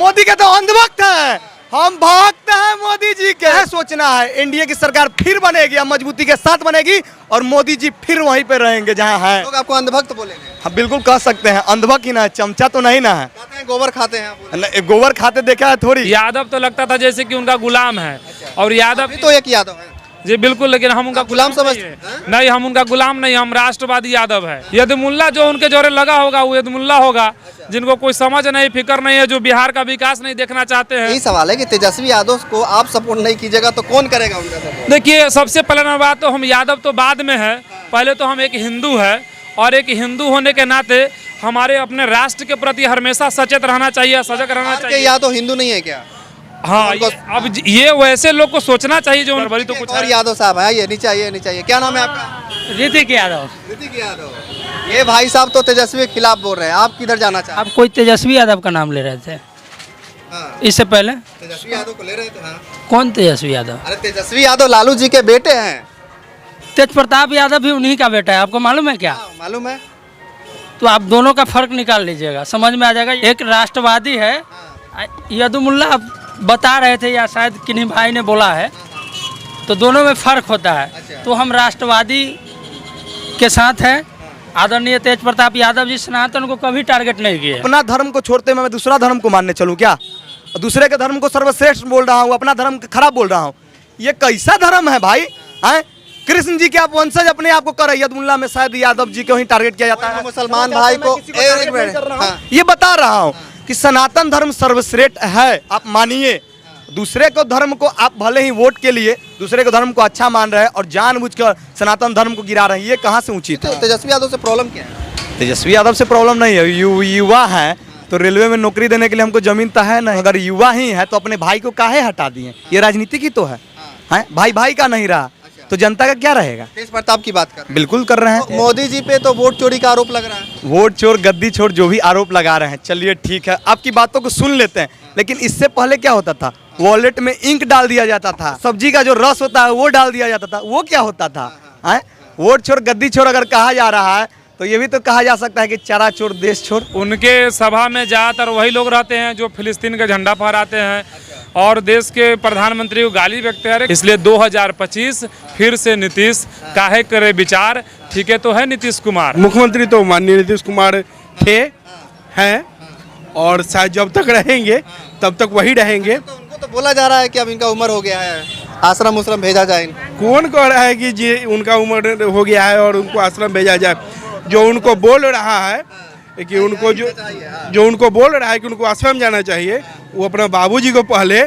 मोदी के तो अंधभक्त हैं, हम भक्त हैं मोदी जी के। सोचना है इंडिया की सरकार फिर बनेगी, अब मजबूती के साथ बनेगी और मोदी जी फिर वहीं पे रहेंगे जहां हैं। लोग आपको अंधभक्त बोलेंगे? हम बिल्कुल कह सकते हैं, अंधभक्त ही ना है, चमचा तो नहीं ना है। कहते हैं गोबर खाते हैं आप? नहीं, गोबर खाते देखा है थोड़ी। यादव तो लगता था जैसे कि उनका गुलाम है, और यादव अभी तो एक यादव है जी बिल्कुल, लेकिन हम उनका गुलाम नहीं समझते है। हैं? नहीं, हम उनका गुलाम नहीं, हम राष्ट्रवादी यादव है। यदमुल्ला जो उनके जोरे लगा होगा वो यदमुल्ला होगा, जिनको कोई समझ नहीं, फिक्र नहीं है, जो बिहार का विकास नहीं देखना चाहते हैं। यही सवाल है कि तेजस्वी यादव को आप सपोर्ट नहीं कीजिएगा तो कौन करेगा उनका सपोर्ट? देखिए, सबसे पहले नंबर बात तो हम यादव तो बाद में है, पहले तो हम एक हिंदू है, और एक हिंदू होने के नाते हमारे अपने राष्ट्र के प्रति हमेशा सचेत रहना चाहिए, सजग रहना चाहिए। यादव हिंदू नहीं है क्या? हाँ, अब ये वैसे लोग को सोचना चाहिए जो बड़ी तो कुछ और यादव साहब है, ये नीचे आइए, नीचे आइए। क्या नाम है आपका? ऋतिक यादव। ऋतिक यादव। ये भाई साहब तो तेजस्वी के खिलाफ बोल रहे हैं, आप किधर जाना चाहते हैं? आप कोई तेजस्वी यादव का नाम ले रहे थे हाँ, इससे पहले? तेजस्वी यादव को ले रहे थे। हाँ। कौन तेजस्वी यादव? अरे तेजस्वी यादव लालू जी के बेटे हैं। तेज प्रताप यादव भी उन्हीं का बेटा है, आपको मालूम है क्या? हाँ, मालूम है। तो आप दोनों का फर्क निकाल लीजिएगा, समझ में आ जाएगा। एक राष्ट्रवादी है, यदुमुल्ला आप बता रहे थे या शायद किन्हीं भाई ने बोला है, तो दोनों में फर्क होता है। तो हम राष्ट्रवादी के साथ हैं। आदरणीय तेज प्रताप यादव जी सनातन को कभी टारगेट नहीं किए। अपना धर्म को छोड़ते मैं दूसरा धर्म को मानने चलूं क्या? दूसरे के धर्म को सर्वश्रेष्ठ बोल रहा हूँ, अपना धर्म खराब बोल रहा हूँ, ये कैसा धर्म है भाई? हैं? कृष्ण जी के आप वंशज अपने आप को कर रहे, यदुमुल्ला में शायद यादव जी को ही टारगेट किया जाता है। मुसलमान भाई को एक मिनट, हाँ। ये बता रहा हूँ कि सनातन धर्म सर्वश्रेष्ठ है, आप मानिए। दूसरे को धर्म को आप भले ही वोट के लिए दूसरे को धर्म को अच्छा मान रहे हैं और जानबूझकर सनातन धर्म को गिरा रहे हैं, ये कहाँ से उचित है? तेजस्वी यादव से प्रॉब्लम क्या है? तेजस्वी यादव से प्रॉब्लम नहीं है, युवा है तो रेलवे में नौकरी देने के लिए हमको जमीन तो है नहीं। अगर युवा ही है तो अपने भाई को काहे हटा दिए? ये राजनीति की तो है, भाई भाई का नहीं रहा तो जनता का क्या रहेगा? तेज प्रताप की बात कर, बिल्कुल कर रहे हैं। मोदी जी पे तो वोट चोरी का आरोप लग रहा है। वोट चोर गद्दी चोर जो भी आरोप लगा रहे हैं, चलिए ठीक है, आपकी बातों को सुन लेते हैं। लेकिन इससे पहले क्या होता था? वॉलेट में इंक डाल दिया जाता था, सब्जी का जो रस होता है वो डाल दिया जाता था, वो क्या होता था? वोट चोर गद्दी चोर अगर कहा जा रहा है तो ये भी तो कहा जा सकता है कि चरा चोर देश चोर। उनके सभा में ज़्यादातर वही लोग रहते हैं जो फिलिस्तीन का झंडा फहराते हैं और देश के प्रधानमंत्री को गाली बकते हैं। इसलिए 2025 फिर से नीतीश काहे करे विचार, ठीक है तो है नीतीश कुमार। मुख्यमंत्री तो माननीय नीतीश कुमार थे, हैं, और शायद जब तक रहेंगे तब तक वही रहेंगे। तो उनको तो बोला जा रहा है कि अब इनका उम्र हो गया है, आश्रम उश्रम भेजा जाए इनको। कौन कह रहा है कि जी उनका उम्र हो गया है और उनको आश्रम भेजा जाए? जो उनको बोल रहा है कि उनको जो उनको बोल रहा है कि उनको आश्रम जाना चाहिए, वो अपना बाबूजी को पहले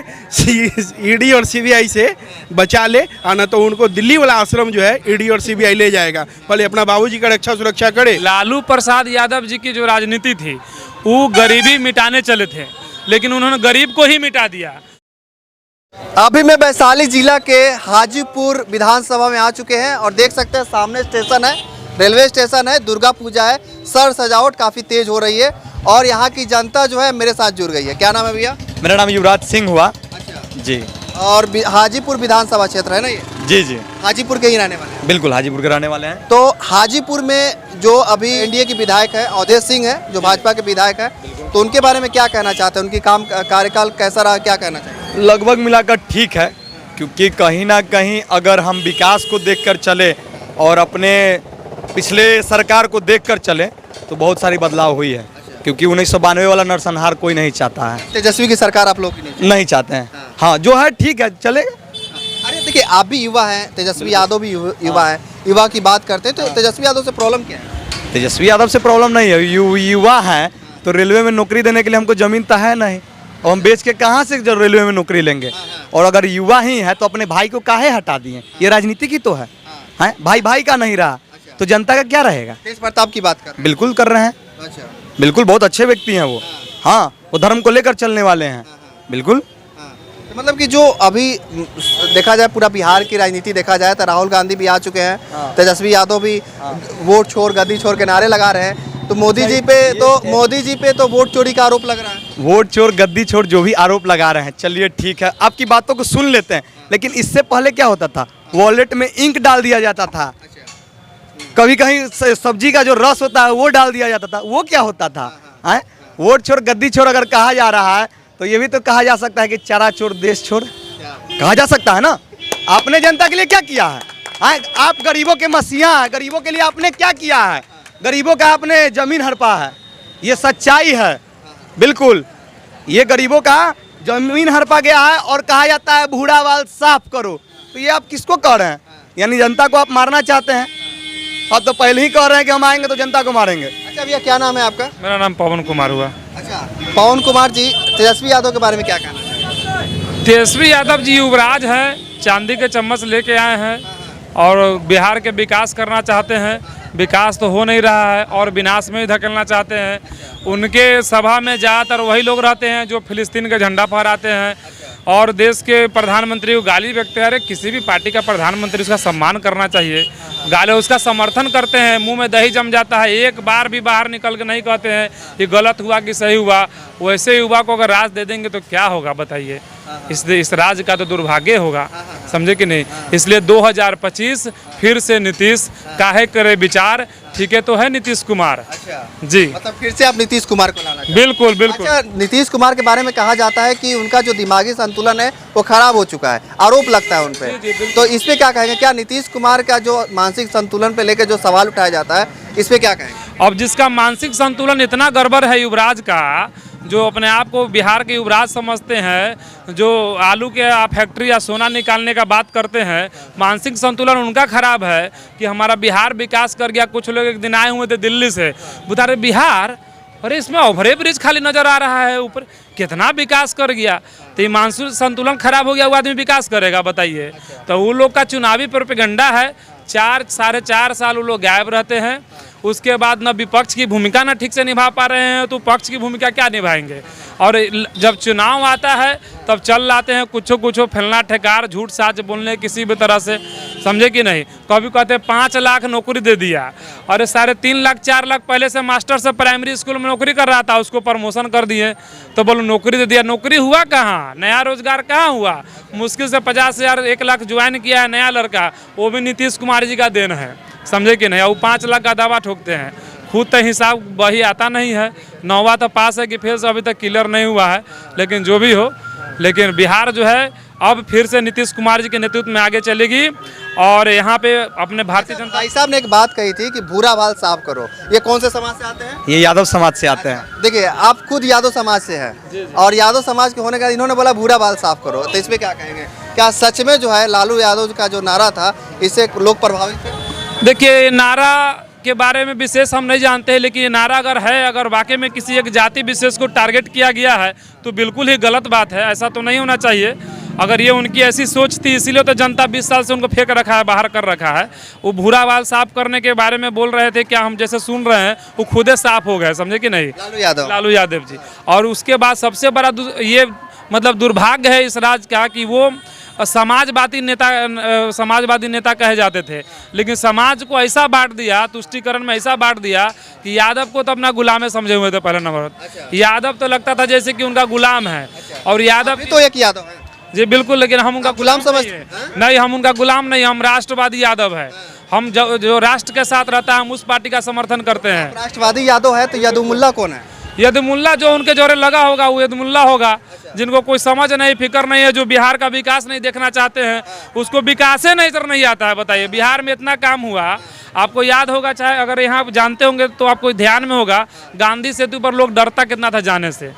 ईडी और सीबीआई से बचा ले, आना तो उनको दिल्ली वाला आश्रम जो है ईडी और सीबीआई ले जाएगा। पहले अपना बाबूजी का रक्षा सुरक्षा करे। लालू प्रसाद यादव जी की जो राजनीति थी वो गरीबी मिटाने चले थे, लेकिन उन्होंने गरीब को ही मिटा दिया। अभी मैं वैशाली जिला के हाजीपुर विधानसभा में आ चुके हैं और देख सकते हैं सामने स्टेशन है, रेलवे स्टेशन है, दुर्गा पूजा है, सर सजावट काफ़ी तेज हो रही है और यहाँ की जनता जो है मेरे साथ जुड़ गई है। क्या नाम है भैया? मेरा नाम युवराज सिंह हुआ। अच्छा जी। और हाजीपुर विधानसभा क्षेत्र है ना ये? जी जी, हाजीपुर के ही रहने वाले हैं? बिल्कुल हाजीपुर के रहने वाले हैं। तो हाजीपुर में जो अभी एनडीए के विधायक है अवधेश सिंह है, जो भाजपा के विधायक है, तो उनके बारे में क्या कहना चाहते हैं? उनकी कार्यकाल कैसा रहा, क्या कहना चाहिए? लगभग मिलाकर ठीक है, क्योंकि कहीं ना कहीं अगर हम विकास को देखकर चले और अपने पिछले सरकार को देखकर चले तो बहुत सारी बदलाव हुई है। क्योंकि 1992 वाला नरसंहार कोई नहीं चाहता है। तेजस्वी की सरकार आप लोग की नहीं चाहते हैं। हाँ, जो है ठीक है, चलेगा। अरे देखिए, आप भी युवा हैं, तेजस्वी यादव भी युवा है, युवा की बात करते हैं तो तेजस्वी यादव से प्रॉब्लम क्या है? तेजस्वी यादव से प्रॉब्लम नहीं है, युवा है तो रेलवे में नौकरी देने के लिए हमको जमीन तो है नहीं, और हम बेच के कहाँ से जो रेलवे में नौकरी लेंगे? और अगर युवा ही है तो अपने भाई को काहे हटा दिए? ये राजनीति की तो है, भाई भाई का नहीं रहा तो जनता का क्या रहेगा? तेज प्रताप की बात कर, बिल्कुल कर रहे हैं। अच्छा, बिल्कुल, बहुत अच्छे व्यक्ति हैं वो। हाँ, वो धर्म को लेकर चलने वाले हैं। बिल्कुल। तो मतलब कि जो अभी देखा जाए पूरा बिहार की राजनीति देखा जाए तो राहुल गांधी भी आ चुके हैं, तेजस्वी यादव भी वोट छोड़ गद्दी छोड़ के नारे लगा रहे हैं, तो मोदी जी पे तो वोट चोरी का आरोप लग रहा है। वोट चोर गद्दी चोर जो भी आरोप लगा रहे हैं, चलिए ठीक है, आपकी बातों को सुन लेते हैं। लेकिन इससे पहले क्या होता था? वॉलेट में इंक डाल दिया जाता था, कभी कहीं सब्जी का जो रस होता है वो डाल दिया जाता था, वो क्या होता था? वोट चोर गद्दी चोर अगर कहा जा रहा है तो ये भी तो कहा जा सकता है कि चरा चोर देश छोड़ कहा जा सकता है ना। आपने जनता के लिए क्या किया है? हाँ, आप गरीबों के मसीहा हैं, गरीबों के लिए आपने क्या किया है? गरीबों का आपने जमीन हड़पा है, ये सच्चाई है। बिल्कुल, ये गरीबों का जमीन हड़पा गया है और कहा जाता है बूढ़ा बाल साफ करो। तो ये आप किसको कह रहे हैं? यानी जनता को आप मारना चाहते हैं। आप तो पहले ही कह रहे हैं कि हम आएंगे तो जनता को मारेंगे। अच्छा भैया, क्या नाम है आपका? मेरा नाम पवन कुमार हुआ। अच्छा, पवन कुमार जी, तेजस्वी यादव के बारे में क्या कहना है? तेजस्वी यादव जी युवराज हैं, चांदी के चम्मच लेके आए हैं और बिहार के विकास करना चाहते हैं। विकास तो हो नहीं रहा है और विनाश में ही धकेलना चाहते हैं। उनके सभा में ज़्यादातर वही लोग रहते हैं जो फिलिस्तीन का झंडा फहराते हैं और देश के प्रधानमंत्री को गाली बकते हैं। अरे किसी भी पार्टी का प्रधानमंत्री उसका सम्मान करना चाहिए, गाले उसका समर्थन करते हैं। मुंह में दही जम जाता है, एक बार भी बाहर निकल के नहीं कहते हैं कि गलत हुआ कि सही हुआ। वैसे युवा को अगर राज दे देंगे तो क्या होगा बताइए? इस राज्य का तो दुर्भाग्य होगा, समझे कि नहीं। इसलिए 2025 फिर से नीतीश काहे करे विचार, ठीक है तो है नीतीश कुमार। अच्छा जी, मतलब फिर से आप नीतीश कुमार को लाना चाहते हैं? बिल्कुल बिल्कुल। अच्छा, नीतीश कुमार के बारे में कहा जाता है कि उनका जो दिमागी संतुलन है वो खराब हो चुका है, आरोप लगता है उन पे। तो इस पे क्या कहेंगे? क्या नीतीश कुमार का जो मानसिक संतुलन पे लेकर जो सवाल उठाया जाता है, इस पे क्या कहेंगे? अब जिसका मानसिक संतुलन इतना गड़बड़ है युवराज का, जो अपने आप को बिहार के युवराज समझते हैं, जो आलू के फैक्ट्री या सोना निकालने का बात करते हैं, मानसिक संतुलन उनका खराब है कि हमारा बिहार विकास कर गया। कुछ लोग एक दिन आए हुए थे दिल्ली से, बता रहे बिहार, अरे इसमें ओवरे ब्रिज खाली नज़र आ रहा है, ऊपर कितना विकास कर गया। तो ये मानसिक संतुलन खराब हो गया, वो आदमी विकास करेगा बताइए? तो वो लोग का चुनावी प्रोपेगेंडा है। 4 साढ़े 4 साल वो लोग गायब रहते हैं, उसके बाद न विपक्ष की भूमिका न ठीक से निभा पा रहे हैं, तो पक्ष की भूमिका क्या निभाएंगे? और जब चुनाव आता है तब चल लाते हैं कुछ फैलना ठेकार, झूठ साच बोलने किसी भी तरह से, समझे कि नहीं। कभी कहते हैं 5 लाख नौकरी दे दिया, और 3.5 लाख 4 लाख पहले से मास्टर से प्राइमरी स्कूल में नौकरी कर रहा था, उसको प्रमोशन कर दिए। तो बोलो नौकरी दे दिया, नौकरी हुआ कहाँ? नया रोजगार कहाँ हुआ? मुश्किल से 50,000 1 लाख ज्वाइन किया है नया लड़का, वो भी नीतीश कुमार जी का देन है, समझे कि नहीं। वो 5 लाख का दावा ठोकते हैं, खुद तो हिसाब वही आता नहीं है। 9वां तो पास है कि फेल से अभी तक क्लियर नहीं हुआ है, लेकिन जो भी हो, लेकिन बिहार जो है अब फिर से नीतीश कुमार जी के नेतृत्व में आगे चलेगी। और यहाँ पे अपने भारतीय जनता भाई साहब ने एक बात कही थी कि भूरा बाल साफ करो, ये कौन से समाज से आते हैं? ये यादव समाज से आते हैं। देखिए, आप खुद यादव समाज से हैं और यादव समाज के होने का इन्होंने बोला भूरा बाल साफ करो, तो इस पे क्या कहेंगे? क्या सच में जो है लालू यादव का जो नारा था इससे लोग प्रभावित थे? देखिए, नारा के बारे में विशेष हम नहीं जानते हैं, लेकिन ये नारा अगर है, अगर वाकई में किसी एक जाति विशेष को टारगेट किया गया है तो बिल्कुल ही गलत बात है, ऐसा तो नहीं होना चाहिए। अगर ये उनकी ऐसी सोच थी, इसीलिए तो जनता 20 साल से उनको फेंक रखा है, बाहर कर रखा है। वो भूरा बाल साफ करने के बारे में बोल रहे थे, क्या हम जैसे सुन रहे हैं वो खुदे साफ हो गए, समझे कि नहीं, लालू यादव जी। और उसके बाद सबसे बड़ा ये मतलब दुर्भाग्य है इस राज्य का कि वो समाजवादी नेता कहे जाते थे, लेकिन समाज को ऐसा बांट दिया, तुष्टीकरण में ऐसा बांट दिया कि यादव को तो अपना गुलाम समझे हुए थे पहले नंबर। यादव तो लगता था जैसे कि उनका गुलाम है, और यादव तो एक यादव है जी बिल्कुल, लेकिन हम उनका गुलाम समझते हैं? नहीं, हम उनका गुलाम नहीं, हम राष्ट्रवादी यादव है। हम जो राष्ट्र के साथ रहता है हम उस पार्टी का समर्थन करते हैं। राष्ट्रवादी यादव है तो यदुमुल्ला कौन है? यदुमुल्ला जो उनके जोरे लगा होगा वो यदुमुल्ला होगा, जिनको कोई समझ नहीं, फिक्र नहीं है, जो बिहार का विकास नहीं देखना चाहते हैं, उसको विकास नजर नहीं आता है। बताइए, बिहार में इतना काम हुआ, आपको याद होगा, चाहे अगर यहाँ जानते होंगे तो आपको ध्यान में होगा, गांधी सेतु पर लोग डरता कितना था जाने से,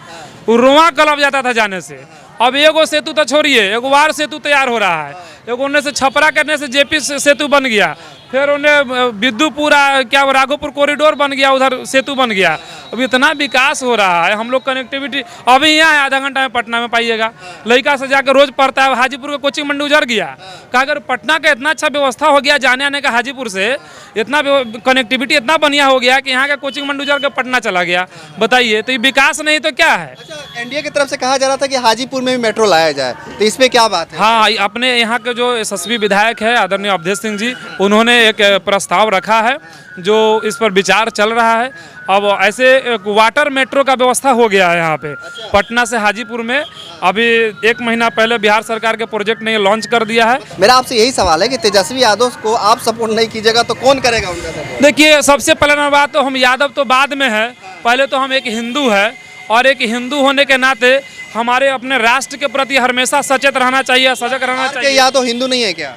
वो रोआ कलप जाता था जाने से। अब एगो सेतु तो छोड़िए, एगो वार सेतु तैयार हो रहा है, एगो उन्हें से छपरा करने से जेपी सेतु बन गया, फिर उन्हें विद्युपुरा क्या राघोपुर कॉरिडोर बन गया, उधर सेतु बन गया। अब इतना विकास हो रहा है, हम लोग कनेक्टिविटी अभी यहाँ है, आधा घंटा में पटना में पाइएगा। लड़का से जाकर रोज पढ़ता है, हाजीपुर का कोचिंग मंडी उजड़ गया। कहा अगर पटना का इतना अच्छा व्यवस्था हो गया जाने आने का, हाजीपुर से इतना कनेक्टिविटी इतना बढ़िया हो गया कि यहाँ का कोचिंग मंडी उजड़ कर पटना चला गया। बताइए, तो ये विकास नहीं तो क्या है? एनडीए की तरफ से कहा जा रहा था कि हाजीपुर में भी मेट्रो लाया जाए, तो इस पे क्या बात है? हाँ, अपने यहाँ के जो यशस्वी विधायक है आदरणीय अवधेश सिंह जी, उन्होंने एक प्रस्ताव रखा है जो इस पर विचार चल रहा है। अब ऐसे वाटर मेट्रो का व्यवस्था हो गया है यहाँ पे पटना से हाजीपुर में। अभी 1 महीना पहले बिहार सरकार के प्रोजेक्ट ने लॉन्च कर दिया है। मेरा आपसे यही सवाल है कि तेजस्वी यादव को आप सपोर्ट नहीं कीजिएगा तो कौन करेगा उनका सपोर्ट? देखिए, सबसे पहले बात तो हम यादव तो बाद में है, पहले तो हम एक हिंदू है और एक हिंदू होने के नाते हमारे अपने राष्ट्र के प्रति हमेशा सचेत रहना चाहिए, सजग रहना आपके चाहिए। यहाँ तो हिंदू नहीं है क्या?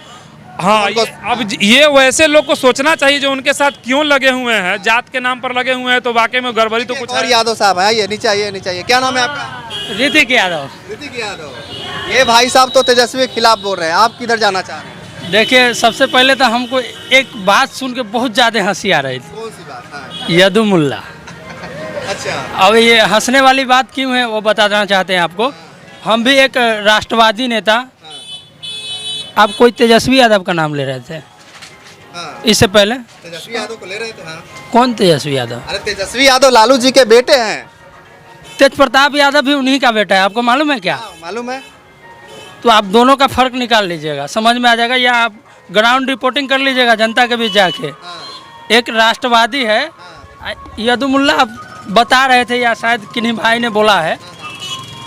हाँ, अब ये वैसे लोग को सोचना चाहिए जो उनके साथ क्यों लगे हुए हैं, जात के नाम पर लगे हुए हैं, तो वाकई में गड़बड़ी तो कुछ और है। यादव साहब है, ये नीचे आइए, नीचे आइए। क्या नाम है आपका? ऋतिक यादव। ऋतिक यादव। ये भाई साहब तो तेजस्वी के खिलाफ बोल रहे हैं, आप किधर जाना चाह रहे हैं? देखिए, सबसे पहले तो हमको एक बात सुन के बहुत ज़्यादा हंसी आ रही थी। कौन सी बात? हाँ। यदु मुल्ला। अच्छा। अब ये हंसने वाली बात क्यों है वो बताना चाहते हैं आपको। हम भी एक राष्ट्रवादी नेता, आप कोई तेजस्वी यादव का नाम ले रहे थे हाँ। इससे पहले? तेजस्वी यादव को ले रहे थे। हाँ। कौन तेजस्वी यादव? अरे तेजस्वी यादव लालू जी के बेटे हैं। तेज प्रताप यादव भी उन्हीं का बेटा है, आपको मालूम है क्या? हाँ, मालूम है। तो आप दोनों का फर्क निकाल लीजिएगा, समझ में आ जाएगा, या आप ग्राउंड रिपोर्टिंग कर लीजिएगा जनता के बीच जाके। हाँ। एक राष्ट्रवादी है, यदु मुल्ला बता रहे थे या शायद किन्हीं भाई ने बोला है,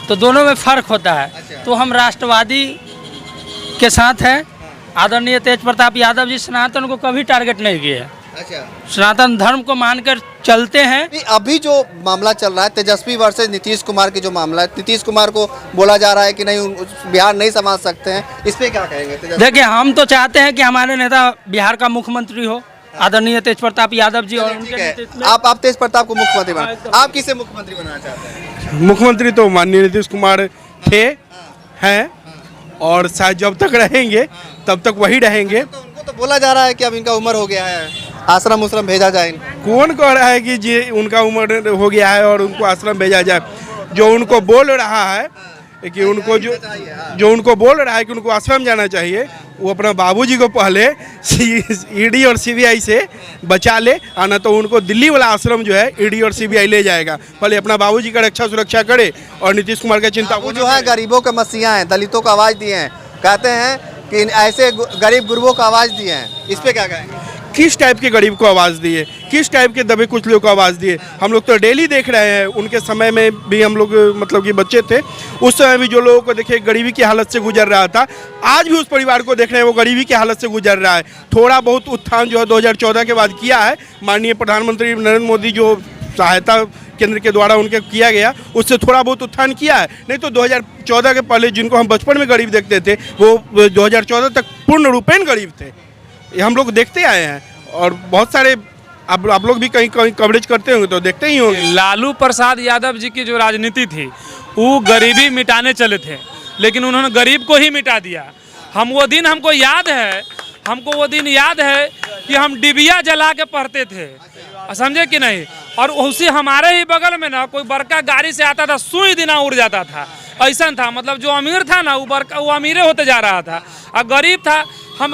तो दोनों में फर्क होता है। अच्छा। तो हम राष्ट्रवादी के साथ हैं। आदरणीय तेज प्रताप यादव जी सनातन को कभी टारगेट नहीं किए, अच्छा। सनातन धर्म को मानकर चलते हैं। नहीं, अभी जो मामला चल रहा है तेजस्वी वर्सेस नीतीश कुमार की जो मामला है, नीतीश कुमार को बोला जा रहा है कि नहीं बिहार नहीं संभाल सकते हैं, इस पे क्या कहेंगे? देखिए, हम तो चाहते हैं कि हमारे नेता बिहार का मुख्यमंत्री हो, आदरणीय तेज प्रताप यादव जी, और ठीक उनके है, नेतृत्व में। आप तेज प्रताप को मुख्यमंत्री बना, आप किसे मुख्यमंत्री बनाना चाहते हैं? मुख्यमंत्री तो माननीय नीतीश कुमार थे, हैं, और शायद जब तक रहेंगे तब तक वही रहेंगे। तो उनको तो बोला जा रहा है कि अब इनका उम्र हो गया है, आश्रम उश्रम भेजा जाए इनको। कौन कह रहा है कि जी उनका उम्र हो गया है और उनको आश्रम भेजा जाए? जो उनको बोल रहा है कि उनको जो उनको बोल रहा है कि उनको आश्रम जाना चाहिए, वो अपना बाबूजी को पहले ईडी और सीबीआई से बचा ले, आना तो उनको दिल्ली वाला आश्रम जो है ईडी और सीबीआई ले जाएगा। पहले अपना बाबूजी का रक्षा सुरक्षा करे और नीतीश कुमार का चिंता वो जो है गरीबों के मसीहा हैं, दलितों को आवाज़ दिए हैं, कहते हैं कि ऐसे गरीब गुरबों को आवाज़ दिए हैं, इस पे क्या कहेंगे? किस टाइप के गरीब को आवाज़ दिए, किस टाइप के दबे कुचलों को आवाज़ दिए? हम लोग तो डेली देख रहे हैं, उनके समय में भी हम लोग मतलब कि बच्चे थे, उस समय भी जो लोगों को देखे गरीबी की हालत से गुजर रहा था, आज भी उस परिवार को देख रहे हैं वो गरीबी की हालत से गुजर रहा है। थोड़ा बहुत उत्थान जो है 2014 के बाद किया है, माननीय प्रधानमंत्री नरेंद्र मोदी जो सहायता केंद्र के द्वारा उनके किया गया, उससे थोड़ा बहुत उत्थान किया है। नहीं तो 2014 के पहले जिनको हम बचपन में गरीब देखते थे, वो 2014 तक पूर्ण रूपेण गरीब थे। ये हम लोग देखते आए हैं, और बहुत सारे आप लोग भी कहीं कहीं कवरेज करते होंगे तो देखते ही होंगे। लालू प्रसाद यादव जी की जो राजनीति थी वो गरीबी मिटाने चले थे, लेकिन उन्होंने गरीब को ही मिटा दिया। हमको वो दिन याद है कि हम डिबिया जला के पढ़ते थे, समझे कि नहीं? और उसी हमारे ही बगल में ना कोई बड़का गाड़ी से आता था, सुई दिना उड़ जाता था, ऐसा था। मतलब जो अमीर था ना वो अमीरे होते जा रहा था, और गरीब था। हम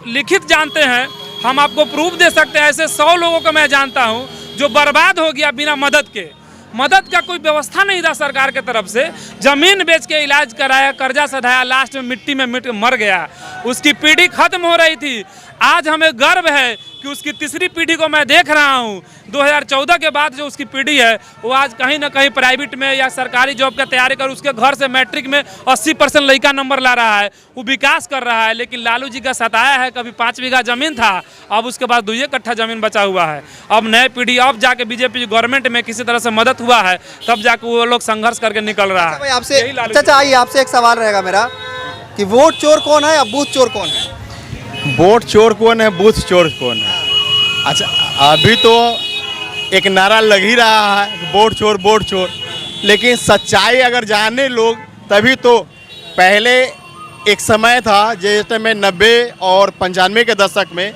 लिखित जानते हैं, हम आपको प्रूफ दे सकते हैं, ऐसे 100 लोगों को मैं जानता हूं जो बर्बाद हो गया बिना मदद के। मदद का कोई व्यवस्था नहीं था सरकार के तरफ से, जमीन बेच के इलाज कराया, कर्जा सधाया, लास्ट में मिट्टी में मिट मर गया, उसकी पीढ़ी खत्म हो रही थी। आज हमें गर्व है कि उसकी तीसरी पीढ़ी को मैं देख रहा हूँ। 2014 के बाद जो उसकी पीढ़ी है वो आज कहीं ना कहीं प्राइवेट में या सरकारी जॉब का तैयारी कर, उसके घर से मैट्रिक में 80% लड़का नंबर ला रहा है, वो विकास कर रहा है। लेकिन लालू जी का सताया है, कभी 5 बीघा जमीन था, अब उसके बाद 2 कट्ठा जमीन बचा हुआ है। अब नए पीढ़ी, अब जाके बीजेपी गवर्नमेंट में किसी तरह से मदद हुआ है, तब जाके वो लोग संघर्ष करके निकल रहा है। आपसे चाचा आइए, आपसे एक सवाल रहेगा मेरा कि वोट चोर कौन है या बूथ चोर कौन है? वोट चोर कौन है, बूथ चोर कौन है? अच्छा, अभी तो एक नारा लग ही रहा है वोट चोर, लेकिन सच्चाई अगर जाने लोग तभी तो। पहले एक समय था जैसे में 90 और 95 के दशक में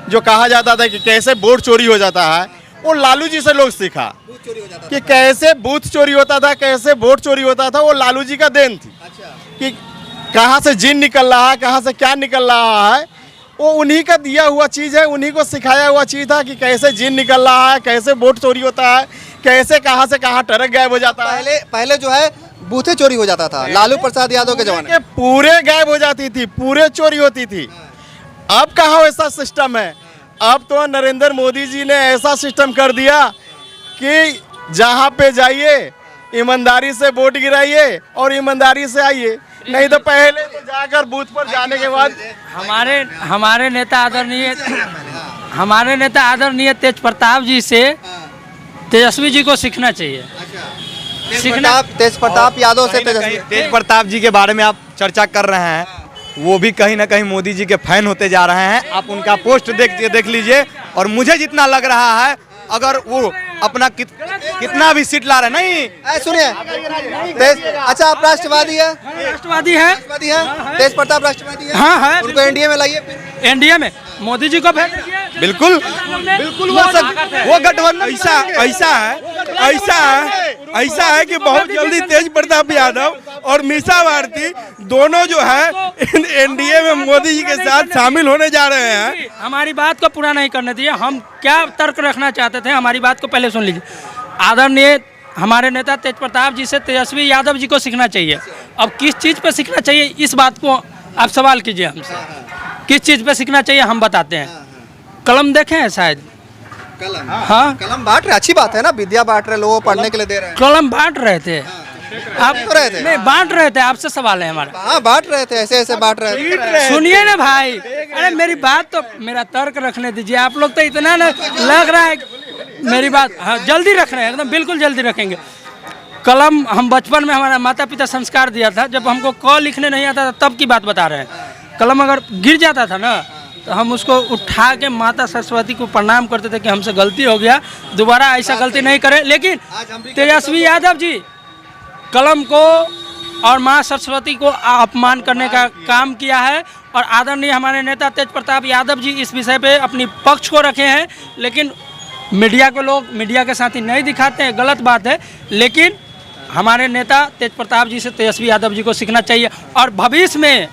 जो कहा जाता था कि कैसे वोट चोरी हो जाता है, वो लालू जी से लोग सीखा कि कैसे बूथ चोरी होता था, कैसे वोट चोरी होता था। वो लालू जी का देन थी कि कहाँ से जिन निकल रहा है, कहाँ से क्या निकल रहा है, वो उन्हीं का दिया हुआ चीज़ है, उन्हीं को सिखाया हुआ चीज़ था कि कैसे जिन निकल रहा है, कैसे वोट चोरी होता है, कैसे कहाँ से कहाँ ट्रक गायब हो जाता है। पहले जो है बूथे चोरी हो जाता था लालू प्रसाद यादव के जमाने में, पूरे गायब हो जाती थी, पूरे चोरी होती थी। अब कहाँ वैसा सिस्टम है? अब तो नरेंद्र मोदी जी ने ऐसा सिस्टम कर दिया कि जहाँ पे जाइए ईमानदारी से वोट गिराइए और ईमानदारी से आइए, नहीं तो पहले तो जाकर बूथ पर जाने के बाद हमारे नेता आदरणीय तेज प्रताप जी से तेजस्वी जी को सीखना चाहिए। तेज प्रताप यादव से तेजस्वी। तेज प्रताप जी के बारे में आप चर्चा कर रहे हैं, वो भी कहीं ना कहीं मोदी जी के फैन होते जा रहे हैं। आप उनका पोस्ट देख लीजिए, और मुझे जितना लग रहा है अगर वो अपना कितना भी सीट ला रहे नहीं। सुनिए, अच्छा आप राष्ट्रवादी है? राष्ट्रवादी है, राष्ट्रवादी है, तेज प्रताप राष्ट्रवादी है। हाँ है, उनको एनडीए में लाइए। एनडीए में मोदी जी को भेज दीजिए। बिल्कुल बिल्कुल वो गठबंधन ऐसा है कि बहुत जल्दी तेज प्रताप यादव और मीसा भारती दोनों जो है एनडीए में मोदी जी के साथ शामिल होने जा रहे हैं। हमारी बात को पूरा नहीं करने दिए। हम क्या तर्क रखना चाहते थे, हमारी बात को पहले सुन लीजिए। आदरणीय हमारे नेता तेज प्रताप जी से तेजस्वी यादव जी को सीखना चाहिए। अब किस चीज़ पे सीखना चाहिए, इस बात को आप सवाल कीजिए हमसे। किस चीज़ पे सीखना चाहिए हम बताते हैं। कलम देखे हैं शायद? कलम, हाँ, कलम बांट रहे, अच्छी बात है ना, विद्या बांट रहे, लोगों को पढ़ने के लिए दे रहे हैं। कलम बांट रहे थे आप? तो रहे थे? नहीं बांट रहे थे, आपसे सवाल है हमारा। हाँ बांट रहे थे, ऐसे ऐसे बांट रहे थे। सुनिए ना भाई, अरे मेरी बात तो, मेरा तर्क रखने दीजिए। आप लोग तो इतना ना लग रहा है मेरी बात। हाँ जल्दी रख रहे हैं, एकदम बिल्कुल जल्दी रखेंगे। कलम हम बचपन में हमारा माता पिता संस्कार दिया था, जब हमको क लिखने नहीं आता था तब की बात बता रहे हैं। कलम अगर गिर जाता था ना तो हम उसको उठा के माता सरस्वती को प्रणाम करते थे कि हमसे गलती हो गया, दोबारा ऐसा गलती नहीं करें। लेकिन तेजस्वी यादव जी कलम को और माँ सरस्वती को अपमान करने का काम किया है। और आदरणीय हमारे नेता तेज प्रताप यादव जी इस विषय पे अपनी पक्ष को रखे हैं, लेकिन मीडिया को लोग मीडिया के साथ ही नहीं दिखाते हैं, गलत बात है। लेकिन हमारे नेता तेज प्रताप जी से तेजस्वी यादव जी को सीखना चाहिए। और भविष्य में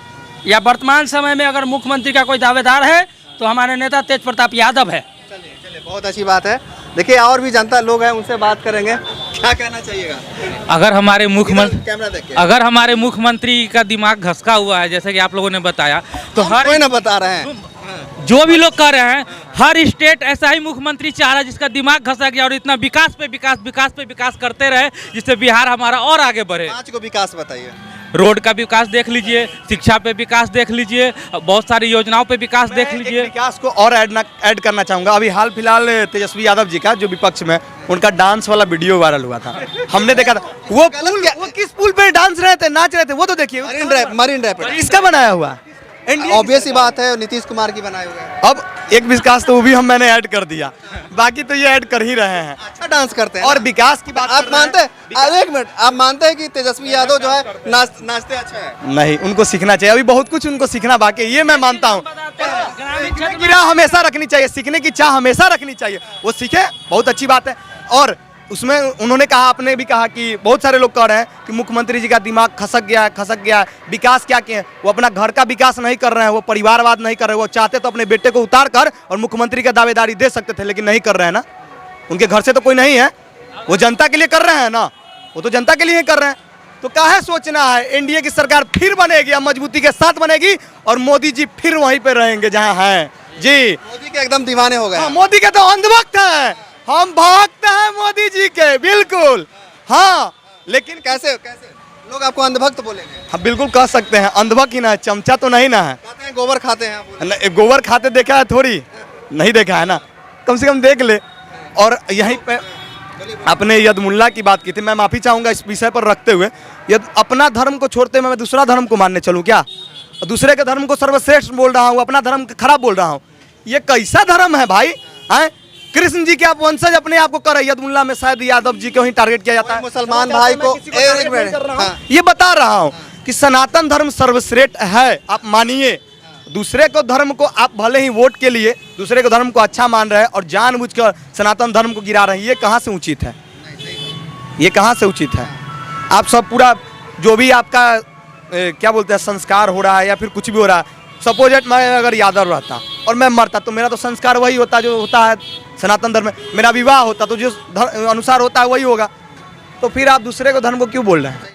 या वर्तमान समय में अगर मुख्यमंत्री का कोई दावेदार है तो हमारे नेता तेज प्रताप यादव है। चलिए बहुत अच्छी बात है। देखिए और भी जनता लोग हैं, उनसे बात करेंगे। क्या कहना चाहिएगा? अगर हमारे मुख्यमंत्री कैमरा देखिए। अगर हमारे मुख्यमंत्री का दिमाग घसका हुआ है, जैसे कि आप लोगों ने बताया, तो हर कोई ना बता रहे हैं, जो भी लोग कह रहे हैं, हर स्टेट ऐसा ही मुख्यमंत्री चाह रहा है जिसका दिमाग घसा गया और इतना विकास पे विकास करते रहे, जिससे बिहार हमारा और आगे बढ़े। 5 को विकास बताइए। रोड का विकास देख लीजिए, शिक्षा पे विकास देख लीजिए, बहुत सारी योजनाओं पे विकास देख लीजिए। विकास को और ऐड करना चाहूंगा। अभी हाल फिलहाल तेजस्वी यादव जी का जो विपक्ष में उनका डांस वाला वीडियो वायरल हुआ था, हमने देखा था। वो किस पुल पे डांस रहे थे, नाच रहे थे, वो तो देखिए। मरीन ड्राइव किसका बनाया हुआ? ऑब्वियस ही बात है, नीतीश कुमार की बनाए हुए हैं। अब एक विकास तो वो भी मैंने ऐड कर दिया, बाकी तो ये ऐड कर ही रहे हैं। अच्छा डांस करते हैं और विकास की बात आप मानते हैं? एक मिनट, आप मानते हैं कि तेजस्वी यादव जो है नाचते अच्छा है? नहीं, उनको सीखना चाहिए, अभी बहुत कुछ उनको सीखना बाकी है, ये मैं मानता हूँ। की राह हमेशा रखनी चाहिए, सीखने की चाह हमेशा रखनी चाहिए, वो सीखे, बहुत अच्छी बात है। और उसमें उन्होंने कहा, आपने भी कहा कि बहुत सारे लोग कह रहे हैं कि मुख्यमंत्री जी का दिमाग खसक गया है। विकास क्या किए? वो अपना घर का विकास नहीं कर रहे हैं, वो परिवारवाद नहीं कर रहे हैं। वो चाहते तो अपने बेटे को उतार कर और मुख्यमंत्री का दावेदारी दे सकते थे, लेकिन नहीं कर रहे हैं ना। उनके घर से तो कोई नहीं है, वो जनता के लिए कर रहे हैं ना, वो तो जनता के लिए ही कर रहे हैं। तो काहे सोचना है, एनडीए की सरकार फिर बनेगी, मजबूती के साथ बनेगी, और मोदी जी फिर वहीं पे रहेंगे जहाँ हैं जी। मोदी के एकदम दीवाने हो गए। मोदी के तो अंधभक्त हैं, हम भक्त हैं मोदी जी के, बिल्कुल। हाँ, लेकिन कैसे लोग आपको अंधभक्त बोलेंगे? हम बिल्कुल कह सकते हैं, अंधभक्त ही ना है, चमचा तो नहीं ना है। कहते हैं गोबर खाते हैं आप। नहीं, गोबर खाते देखा है थोड़ी, नहीं देखा है ना, कम से कम देख ले। और यहीं पे आपने यदमुल्ला की बात की थी, मैं माफ़ी चाहूँगा इस विषय पर रखते हुए। यदि अपना धर्म को छोड़ते मैं दूसरा धर्म को मानने चलूँ क्या? दूसरे के धर्म को सर्वश्रेष्ठ बोल रहा हूँ, अपना धर्म खराब बोल रहा हूँ, ये कैसा धर्म है भाई? हैं, कृष्ण जी के आप वंशज अपने आप को कर रहे हैं। यदमुल्ला में शायद यादव जी को ही टारगेट किया जाता है। मुसलमान भाई को ये बता रहा हूँ कि सनातन धर्म सर्वश्रेष्ठ है, आप मानिए। दूसरे को धर्म को आप भले ही वोट के लिए दूसरे को धर्म को अच्छा मान रहे हैं और जानबूझकर सनातन धर्म को गिरा रहे हैं, ये कहाँ से उचित है? ये कहाँ से उचित है? आप सब पूरा जो भी आपका क्या बोलते हैं संस्कार हो रहा है या फिर कुछ भी हो रहा है, सपोजेट मैं अगर यादव रहता और मैं मरता तो मेरा तो संस्कार वही होता जो होता है सनातन धर्म में। मेरा विवाह होता तो जिस अनुसार होता है वही होगा। तो फिर आप दूसरे को धर्म को क्यों बोल रहे हैं?